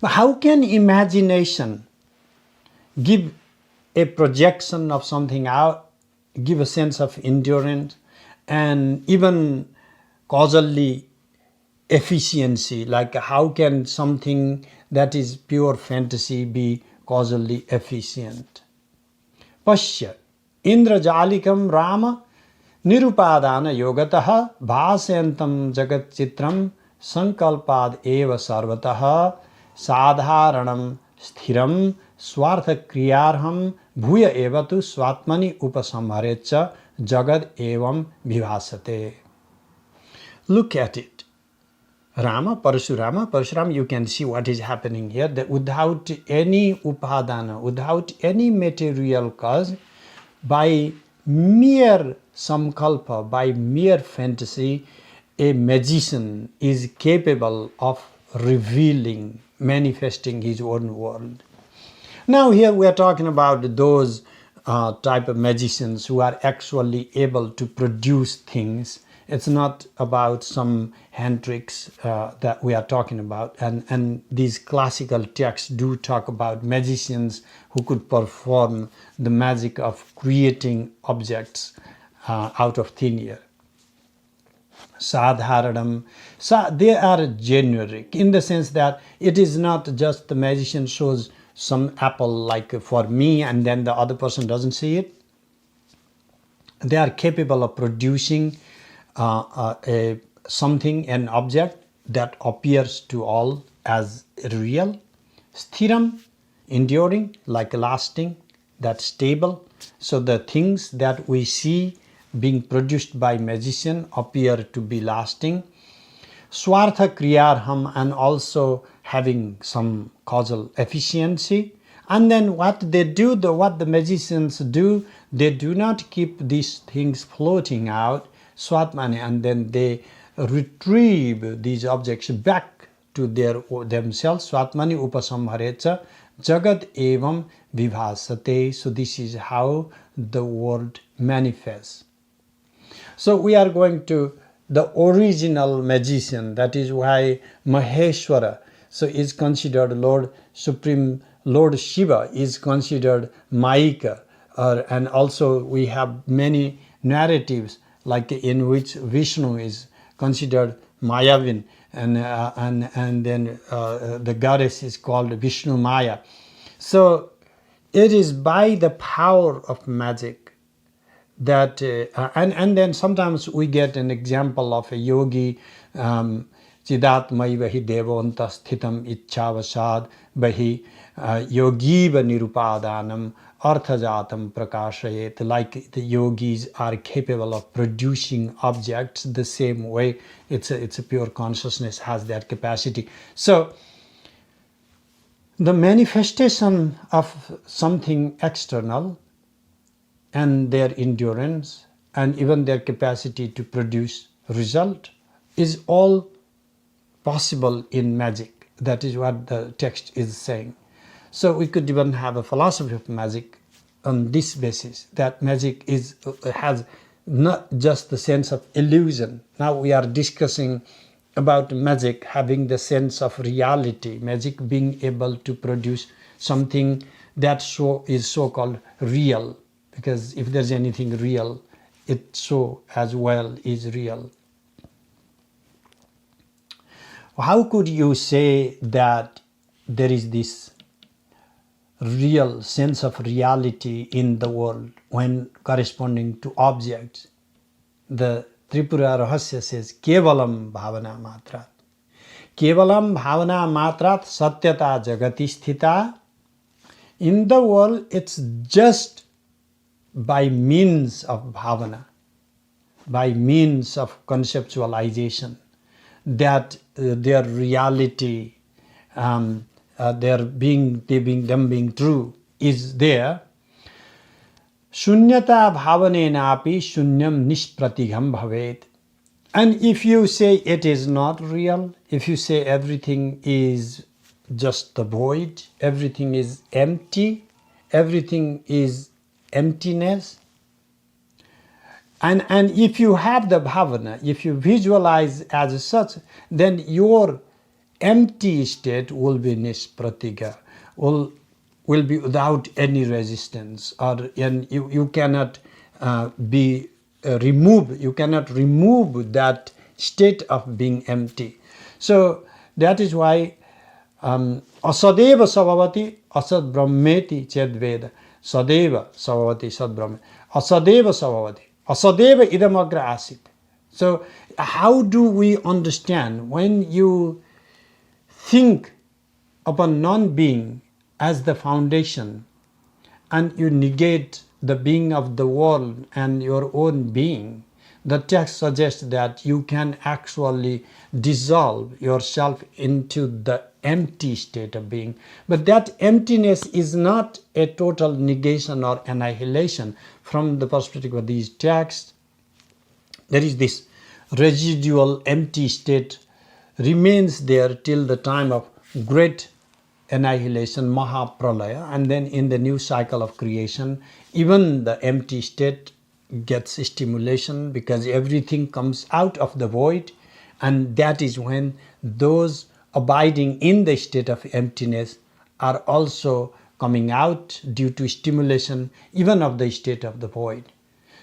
But how can imagination give a projection of something out, give a sense of endurance, and even causally efficiency? Like how can something that is pure fantasy be causally efficient? Pashya indrajalikam rama nirupadana yogataha bhasayantam jagat chitram sankalpad eva sarvataha sadharanam sthiram swartha kriyarham bhuya evatu swatmani upasamharecha jagad evam vibhasate. Look at it. Parashurama, you can see what is happening here, that without any upadana, without any material cause, by mere samkalpa, by mere fantasy, a magician is capable of revealing, manifesting his own world. Now here we are talking about those type of magicians who are actually able to produce things. It's not about some hand tricks that we are talking about. And these classical texts do talk about magicians who could perform the magic of creating objects out of thin air. Sadharanam, they are generic in the sense that it is not just the magician shows some apple like for me and then the other person doesn't see it. They are capable of producing something, an object that appears to all as real. Sthiram, enduring, like lasting, that's stable. So the things that we see being produced by magician appear to be lasting. Swartha kriyarham, and also having some causal efficiency. And then what they do, what the magicians do, they do not keep these things floating out, swatmani, and then they retrieve these objects back to themselves. Swatmani upasamharecha jagat evam vibhasate. So this is how the world manifests. So we are going to the original magician. That is why Maheshwara is considered Lord Supreme. Lord Shiva is considered Mayika, and also we have many narratives like in which Vishnu is considered Mayavin, and then the goddess is called Vishnu Maya. So it is by the power of magic that and then sometimes we get an example of a yogi, Chidatmai vahi devonta sthitam ichhavasad vahi yogiva nirupadanam arthajatam prakashayet. Like the yogis are capable of producing objects the same way. It's a pure consciousness has that capacity. So the manifestation of something external and their endurance and even their capacity to produce result is all possible in magic. That is what the text is saying. So we could even have a philosophy of magic on this basis, that magic has not just the sense of illusion. Now we are discussing about magic having the sense of reality, magic being able to produce something that is so-called real, because if there's anything real, it so as well is real. How could you say that there is this real sense of reality in the world when corresponding to objects? The Tripura Rahasya says, Kevalam bhavana matrat. Kevalam bhavana matrat satyata jagati sthita. In the world, it's just by means of bhavana, by means of conceptualization, that their reality, them being true, is there. Shunyata bhavanenapi shunyam nishpratigam bhavet. And if you say it is not real, if you say everything is just the void, everything is empty, everything is emptiness, and if you have the bhavana, if you visualize as such, then your empty state will be nispratika, will be without any resistance, and you cannot be removed. You cannot remove that state of being empty. So that is why asadeva savavati asad brahmeti chedveda. Sadeva savavati sad brahma. Asadeva savavati. Asadeva idamagra asit. So how do we understand when you think upon non-being as the foundation and you negate the being of the world and your own being? The text suggests that you can actually dissolve yourself into the empty state of being. But that emptiness is not a total negation or annihilation. From the perspective of these texts, there is this residual empty state remains there till the time of great annihilation, Mahapralaya, and then in the new cycle of creation, even the empty state gets stimulation because everything comes out of the void, and that is when those abiding in the state of emptiness are also coming out due to stimulation even of the state of the void.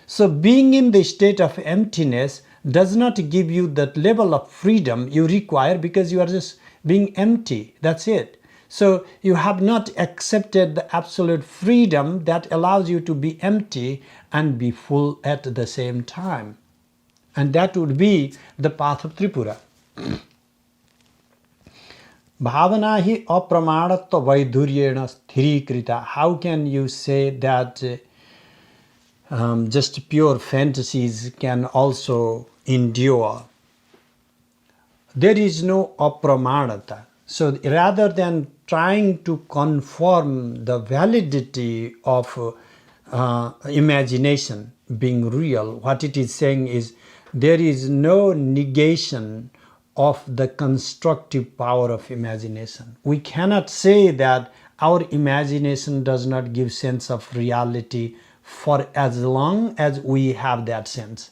So being in the state of emptiness does not give you that level of freedom you require because you are just being empty. That's it. So you have not accepted the absolute freedom that allows you to be empty and be full at the same time. And that would be the path of Tripura. Bhavana hi apramanatva vaidhuryena sthirikrita. How can you say that just pure fantasies can also endure? There is no apramanata. So rather than trying to confirm the validity of imagination being real, what it is saying is there is no negation of the constructive power of imagination. We cannot say that our imagination does not give sense of reality for as long as we have that sense.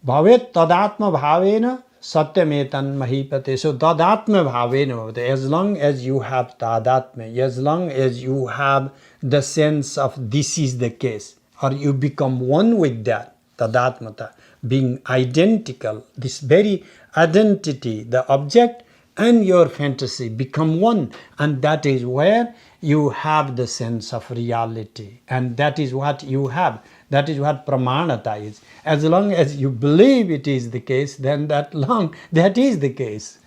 Bhavet tadatma bhavena satyametan mahipate. So tadatma bhavena, as long as you have tadatma, as long as you have the sense of this is the case, or you become one with that, tadatmata, being identical, this very identity, the object and your fantasy become one, and that is where you have the sense of reality, and that is what you have. That is what pramanata is. As long as you believe it is the case, then that is the case.